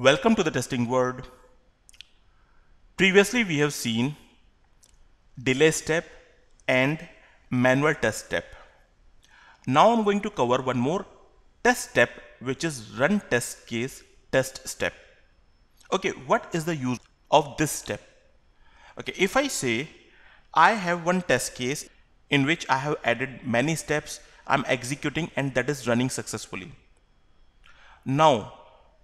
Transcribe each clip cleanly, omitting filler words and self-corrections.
Welcome to the testing world. Previously we have seen delay step and manual test step. Now I'm going to cover one more test step, which is run test case test step. Okay, what is the use of this step? Okay, if I say I have one test case in which I have added many steps, I'm executing and that is running successfully. Now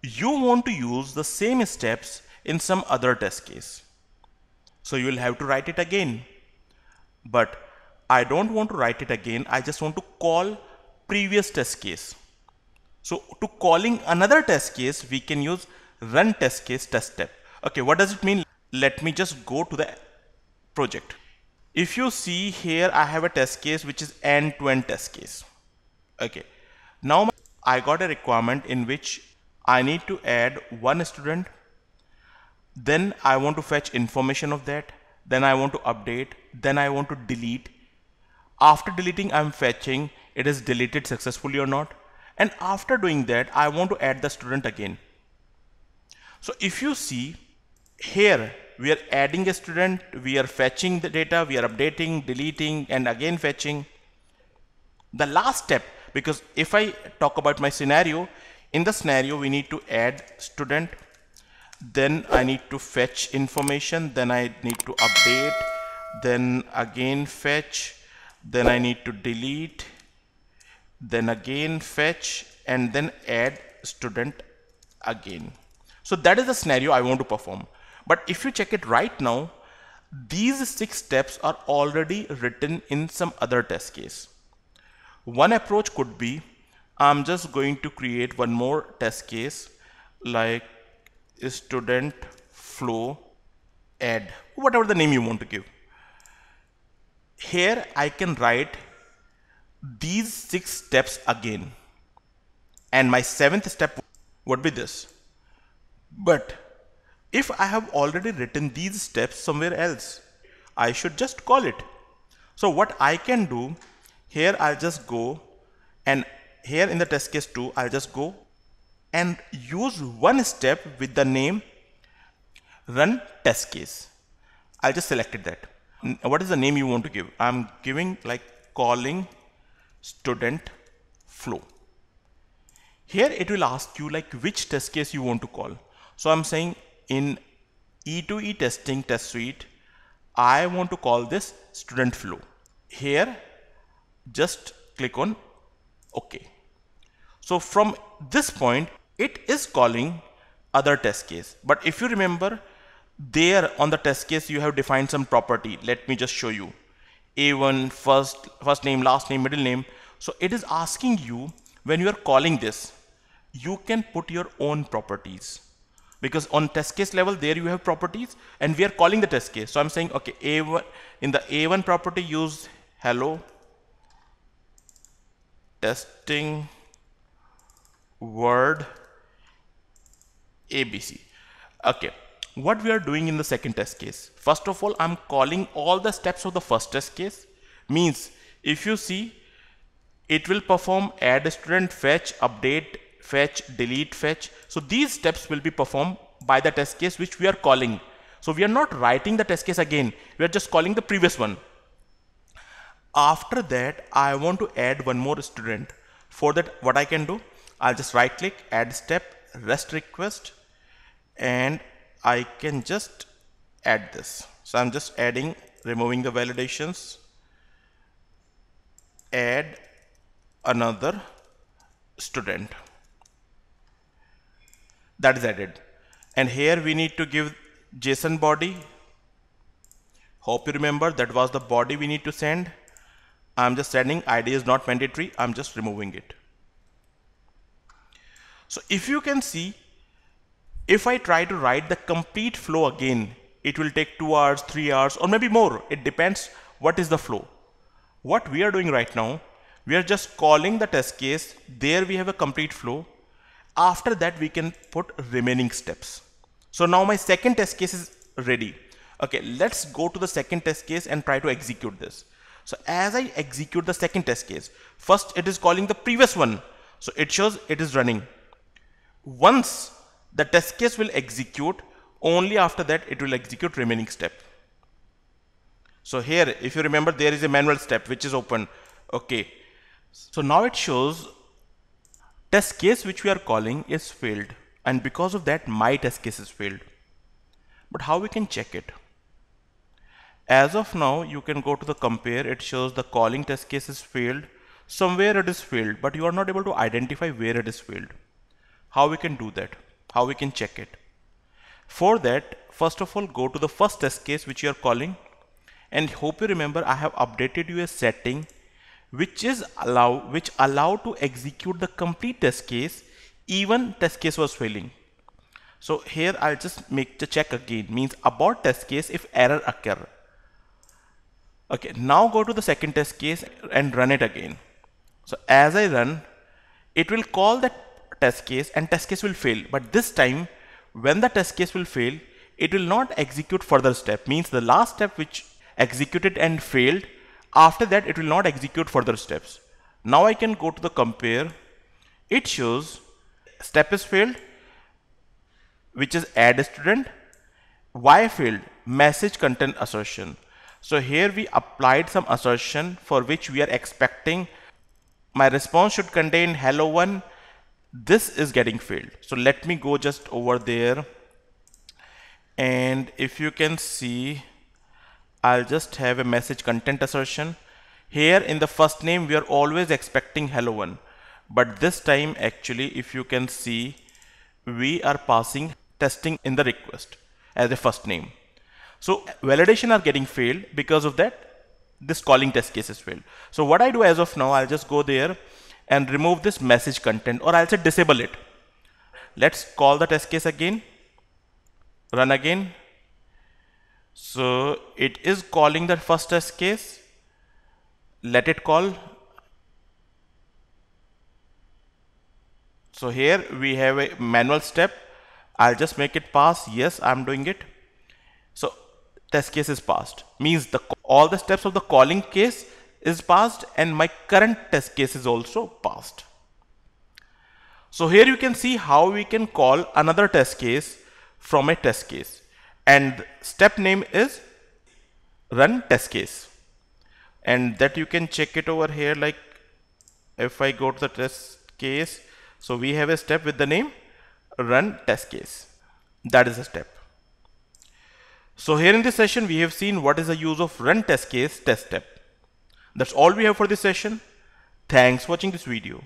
you want to use the same steps in some other test case. So you will have to write it again. But I don't want to write it again. I just want to call previous test case. So to calling another test case, we can use run test case test step. Okay, what does it mean? Let me just go to the project. If you see here, I have a test case which is end-to-end test case. Okay, now I got a requirement in which I need to add one student. Then I want to fetch information of that. Then I want to update. Then I want to delete. After deleting, I'm fetching it is deleted successfully or not. And after doing that, I want to add the student again. So if you see here, we are adding a student, we are fetching the data, we are updating, deleting, and again fetching. The last step, because if I talk about my scenario, in the scenario we need to add student, then I need to fetch information, then I need to update, then again fetch, then I need to delete, then again fetch, and then add student again. So that is the scenario I want to perform. But if you check it right now, these 6 steps are already written in some other test case. One approach could be, I'm just going to create one more test case like student flow add, whatever the name you want to give. Here I can write these 6 steps again, and my 7th step would be this. But if I have already written these steps somewhere else, I should just call it. So what I can do, here I'll just go, and here in the test case 2, I'll just go and use one step with the name run test case. I'll just select that. What is the name you want to give? I'm giving like calling student flow. Here it will ask you like which test case you want to call. So I'm saying in E2E testing test suite, I want to call this student flow. Here just click on OK. So from this point, it is calling other test case. But if you remember, there on the test case you have defined some property. Let me just show you. A1, first name, last name, middle name. So it is asking you, when you are calling this, you can put your own properties. Because on test case level, there you have properties, and we are calling the test case. So I'm saying, okay, A1, in the A1 property, use hello testing word ABC. Okay, what we are doing in the second test case, first of all, I'm calling all the steps of the first test case. Means if you see, it will perform add student, fetch, update, fetch, delete, fetch. So these steps will be performed by the test case which we are calling. So we are not writing the test case again, we are just calling the previous one. After that, I want to add one more student. For that, what I can do, I'll just right click, add step, REST request, and I can just add this. So I'm just adding, removing the validations, add another student. That is added. And here we need to give JSON body. Hope you remember that was the body we need to send. I'm just sending, ID is not mandatory, I'm just removing it. So if you can see, if I try to write the complete flow again, it will take 2 hours, 3 hours, or maybe more. It depends what is the flow. What we are doing right now, we are just calling the test case. There we have a complete flow. After that, we can put remaining steps. So now my second test case is ready. Okay, let's go to the second test case and try to execute this. So as I execute the second test case, first it is calling the previous one. So it shows it is running. Once the test case will execute. Only after that it will execute remaining step. So here, if you remember, there is a manual step which is open. Okay. So now it shows test case which we are calling is failed, and because of that my test case is failed. But how we can check it? As of now, you can go to the compare. It shows the calling test case is failed. Somewhere it is failed, but you are not able to identify where it is failed. How we can do that? How we can check it? For that, first of all, go to the first test case which you are calling, and hope you remember I have updated you a setting which allow to execute the complete test case even test case was failing. So here I'll just make the check again, means abort test case if error occur. Okay, now go to the second test case and run it again. So as I run, it will call that test case and test case will fail. But this time, when the test case will fail, it will not execute further step. Means the last step which executed and failed, after that it will not execute further steps. Now I can go to the compare. It shows step is failed, which is add a student. Why failed? Message content assertion. So here we applied some assertion for which we are expecting my response should contain hello one. This is getting failed. So let me go just over there, and if you can see, I'll just have a message content assertion. Here in the first name we are always expecting hello one, but this time actually if you can see, we are passing testing in the request as a first name. So validation are getting failed because of that. This calling test case is failed. So what I do as of now, I'll just go there and remove this message content, or I'll say disable it. Let's call the test case again, run again. So it is calling the first test case. Let it call. So here we have a manual step. I'll just make it pass. Yes, I'm doing it. So test case is passed, means all the steps of the calling case is passed and my current test case is also passed. So here you can see how we can call another test case from a test case, and step name is run test case, and that you can check it over here. Like if I go to the test case, so we have a step with the name run test case. That is a step. So here in this session we have seen what is the use of run test case test step. That's all we have for this session. Thanks for watching this video.